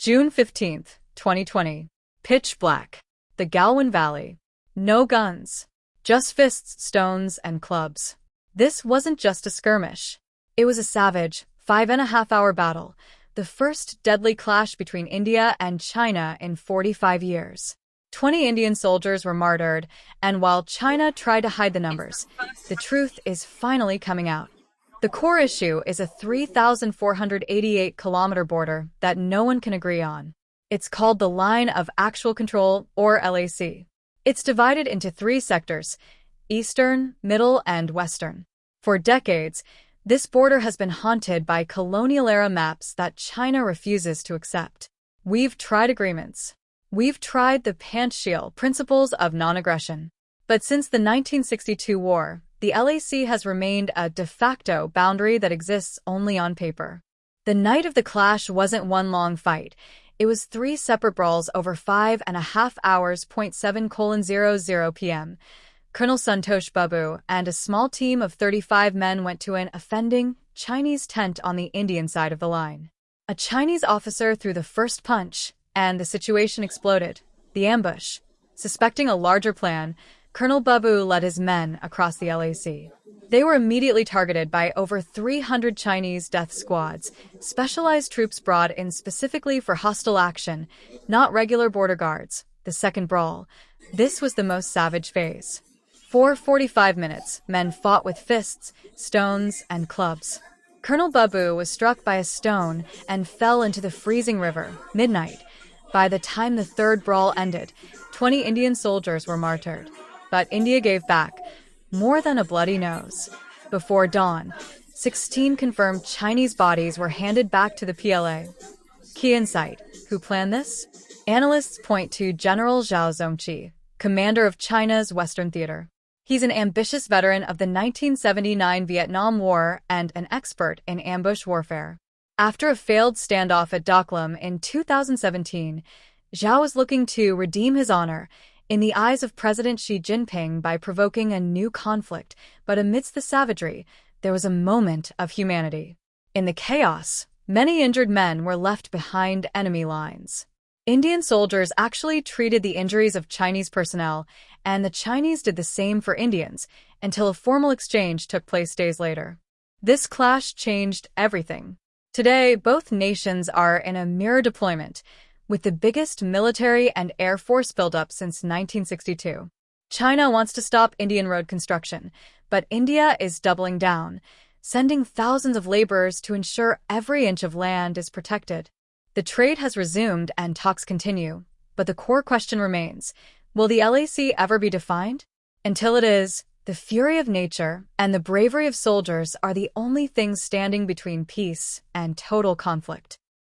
June 15th, 2020. Pitch black. The Galwan Valley. No guns. Just fists, stones, and clubs. This wasn't just a skirmish. It was a savage, 5.5-hour battle, the first deadly clash between India and China in 45 years. 20 Indian soldiers were martyred, and while China tried to hide the numbers, the truth is finally coming out. The core issue is a 3,488-kilometer border that no one can agree on. It's called the Line of Actual Control, or LAC. It's divided into 3 sectors: Eastern, Middle, and Western. For decades, this border has been haunted by colonial-era maps that China refuses to accept. We've tried agreements. We've tried the Panchsheel principles of non-aggression. But since the 1962 war, the LAC has remained a de facto boundary that exists only on paper. The night of the clash wasn't one long fight. It was 3 separate brawls over 5.5 hours. 7:00 p.m. Colonel Santosh Babu and a small team of 35 men went to an offending Chinese tent on the Indian side of the line. A Chinese officer threw the first punch, and the situation exploded. The ambush. Suspecting a larger plan, Colonel Babu led his men across the LAC. They were immediately targeted by over 300 Chinese death squads, specialized troops brought in specifically for hostile action, not regular border guards. The second brawl. This was the most savage phase. For 45 minutes, men fought with fists, stones, and clubs. Colonel Babu was struck by a stone and fell into the freezing river, midnight. By the time the third brawl ended, 20 Indian soldiers were martyred. But India gave back more than a bloody nose. Before dawn, 16 confirmed Chinese bodies were handed back to the PLA. Key insight: who planned this? Analysts point to General Zhao Zongqi, commander of China's Western Theater. He's an ambitious veteran of the 1979 Vietnam War and an expert in ambush warfare. After a failed standoff at Doklam in 2017, Zhao was looking to redeem his honor in the eyes of President Xi Jinping by provoking a new conflict, but amidst the savagery, there was a moment of humanity. In the chaos, many injured men were left behind enemy lines. Indian soldiers actually treated the injuries of Chinese personnel, and the Chinese did the same for Indians, until a formal exchange took place days later. This clash changed everything. Today, both nations are in a mirror deployment, with the biggest military and air force buildup since 1962. China wants to stop Indian road construction, but India is doubling down, sending thousands of laborers to ensure every inch of land is protected. The trade has resumed and talks continue, but the core question remains: will the LAC ever be defined? Until it is, the fury of nature and the bravery of soldiers are the only things standing between peace and total conflict.